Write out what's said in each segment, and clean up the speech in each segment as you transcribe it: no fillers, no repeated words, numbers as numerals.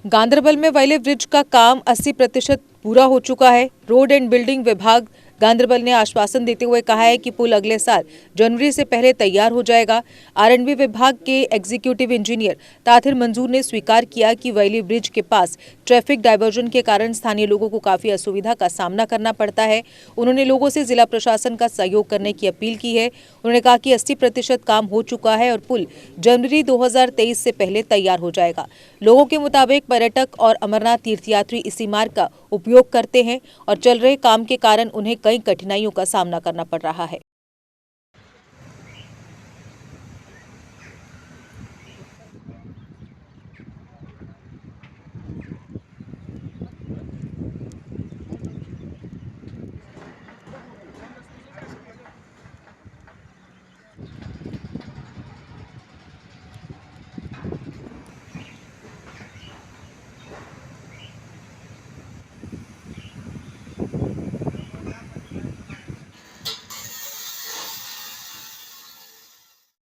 गांदरबल में वाइले ब्रिज का काम 80% पूरा हो चुका है। रोड एंड बिल्डिंग विभाग गांदरबल ने आश्वासन देते हुए कहा है कि पुल अगले साल जनवरी से पहले तैयार हो जाएगा। आरएंडबी विभाग के एग्जीक्यूटिव इंजीनियर ताहिर मंजूर ने स्वीकार किया कि वाइली ब्रिज के पास ट्रैफिक डायवर्जन के कारण स्थानीय लोगों को काफी असुविधा का सामना करना पड़ता है। उन्होंने लोगों से जिला प्रशासन का सहयोग करने की अपील की है। उन्होंने कहा कि 80% काम हो चुका है और पुल जनवरी 2023 से पहले तैयार हो जाएगा। लोगों के मुताबिक पर्यटक और अमरनाथ तीर्थयात्री इसी मार्ग का उपयोग करते हैं और चल रहे काम के कारण उन्हें कई कठिनाइयों का सामना करना पड़ रहा है।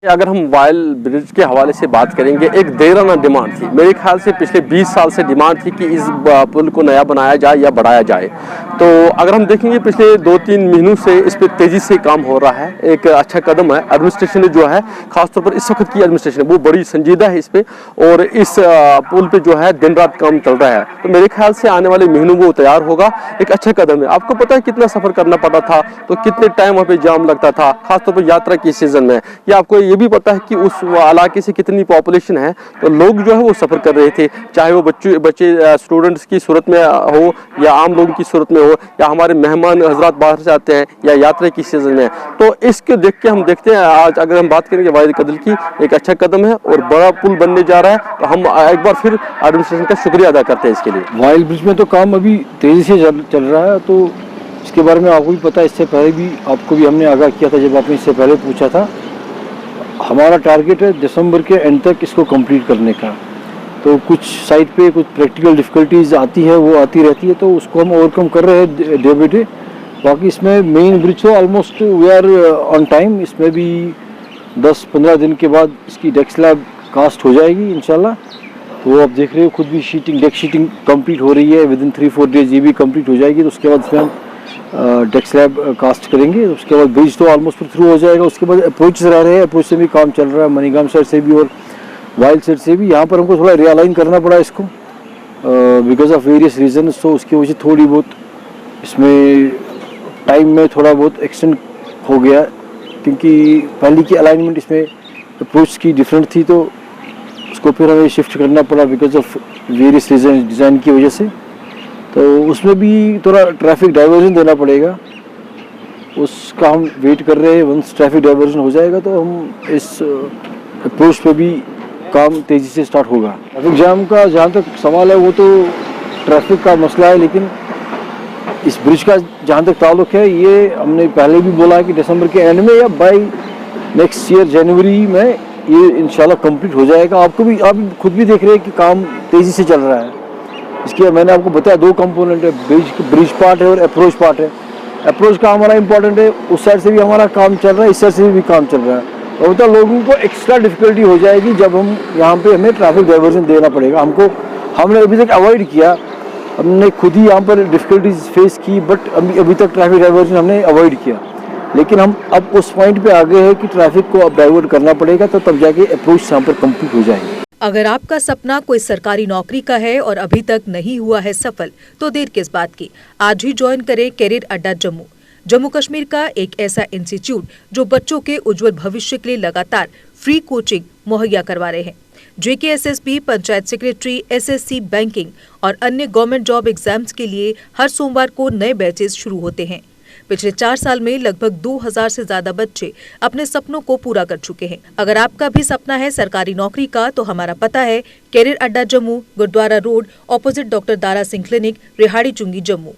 अगर हम वाइल ब्रिज के हवाले से बात करेंगे, एक देराना डिमांड थी। मेरे ख्याल से पिछले 20 साल से डिमांड थी कि इस पुल को नया बनाया जाए या बढ़ाया जाए। तो अगर हम देखेंगे पिछले 2-3 महीनों से इस पर तेजी से काम हो रहा है, एक अच्छा कदम है। एडमिनिस्ट्रेशन जो है, खासतौर पर इस वक्त की एडमिनिस्ट्रेशन वो बड़ी संजीदा है इस पे, और इस पुल पे जो है दिन रात काम चल रहा है। तो मेरे ख्याल से आने वाले महीनों में वो तैयार होगा। एक अच्छा कदम है। आपको पता है कितना सफर करना पड़ा था, तो कितने टाइम वहाँ पे जाम लगता था, खासतौर पर यात्रा के सीजन में। या आपको ये भी पता है कि उस इलाके से कितनी पॉपुलेशन है, तो लोग जो है वो सफर कर रहे थे, चाहे वो बच्चे स्टूडेंट्स की सूरत में हो या आम लोगों की सूरत में हो, या हमारे मेहमान हजरात बाहर से आते हैं या यात्रा की सीजन में। तो इसके देख के हम देखते हैं, आज अगर हम बात करेंगे वाइल कदल की, एक अच्छा कदम है और बड़ा पुल बनने जा रहा है। तो हम एक बार फिर एडमिनिस्ट्रेशन का शुक्रिया अदा करते हैं इसके लिए। वाइल ब्रिज में तो काम अभी तेजी से चल रहा है, तो इसके बारे में आपको भी पता है। इससे पहले भी आपको भी हमने आगाह किया था, जब आपने इससे पहले पूछा था। हमारा टारगेट है दिसंबर के एंड तक इसको कंप्लीट करने का। तो कुछ साइड पे कुछ प्रैक्टिकल डिफ़िकल्टीज आती है, वो आती रहती है, तो उसको हम ओवरकम कर रहे हैं डे बाई डे। बाकी इसमें मेन ब्रिज तो almost we are on time. इसमें भी 10-15 दिन के बाद इसकी डेक स्लैब कास्ट हो जाएगी इंशाल्लाह। तो आप देख रहे हो खुद भी, डेक शीटिंग कंप्लीट हो रही है। विदिन 3-4 डेज ये भी कंप्लीट हो जाएगी। तो उसके बाद इसमें हम डेक स्लैब कास्ट करेंगे। उसके बाद ब्रिज तो ऑलमोस्ट थ्रू हो जाएगा। उसके बाद अप्रोचेस रह रहे हैं, अप्रोच से भी काम चल रहा है, मनीगाम साइड से भी और वाइल्ड साइड से भी। यहाँ पर हमको थोड़ा रियलाइन करना पड़ा इसको बिकॉज ऑफ वेरियस रीजन। तो उसकी वजह से थोड़ी बहुत इसमें टाइम में थोड़ा बहुत एक्सटेंड हो गया, क्योंकि पहले की अलाइनमेंट इसमें अप्रोच की डिफरेंट थी, तो उसको फिर हमें शिफ्ट करना पड़ा because of various reason design की वजह से। तो उसमें भी थोड़ा ट्रैफिक डाइवर्जन देना पड़ेगा, उसका हम वेट कर रहे हैं। वंस ट्रैफिक डाइवर्जन हो जाएगा तो हम इस अप्रोच पे भी काम तेज़ी से स्टार्ट होगा। ट्रैफिक जाम का जहाँ तक सवाल है, वो तो ट्रैफिक का मसला है, लेकिन इस ब्रिज का जहाँ तक ताल्लुक है, ये हमने पहले भी बोला है कि दिसंबर के एंड में या बाई नेक्स्ट ईयर जनवरी में ये इंशाल्लाह कंप्लीट हो जाएगा। आप खुद भी देख रहे हैं कि काम तेज़ी से चल रहा है। इसके मैंने आपको बताया 2 कंपोनेंट है, ब्रिज पार्ट है और अप्रोच पार्ट है। अप्रोच का हमारा इंपॉर्टेंट है, उस साइड से भी हमारा काम चल रहा है, इस साइड से भी काम चल रहा है। और मतलब लोगों को एक्स्ट्रा डिफिकल्टी हो जाएगी जब हम यहाँ पे हमें ट्रैफिक डाइवर्जन देना पड़ेगा। हमने अभी तक अवॉइड किया, हमने खुद ही यहाँ पर डिफिकल्टीज फेस की, बट अभी तक ट्रैफिक डाइवर्जन हमने अवॉइड किया। लेकिन हम अब उस पॉइंट पे आ गए हैं कि ट्रैफिक को अब डाइवर्ट करना पड़ेगा, तो तब जाके अप्रोच यहाँ पर कंप्लीट हो जाएगी। अगर आपका सपना कोई सरकारी नौकरी का है और अभी तक नहीं हुआ है सफल, तो देर किस बात की। आज ही ज्वाइन करें कैरियर अड्डा जम्मू, जम्मू कश्मीर का एक ऐसा इंस्टीट्यूट जो बच्चों के उज्जवल भविष्य के लिए लगातार फ्री कोचिंग मुहैया करवा रहे हैं। JKSSB, panchayat secretary, SSC, banking और अन्य गवर्नमेंट जॉब एग्जाम्स के लिए हर सोमवार को नए बैचेस शुरू होते हैं। पिछले 4 साल में लगभग 2000 से ज्यादा बच्चे अपने सपनों को पूरा कर चुके हैं। अगर आपका भी सपना है सरकारी नौकरी का, तो हमारा पता है career Adda Jammu, Gurudwara road, opposite doctor Dara Singh clinic, Rehari Chungi, Jammu.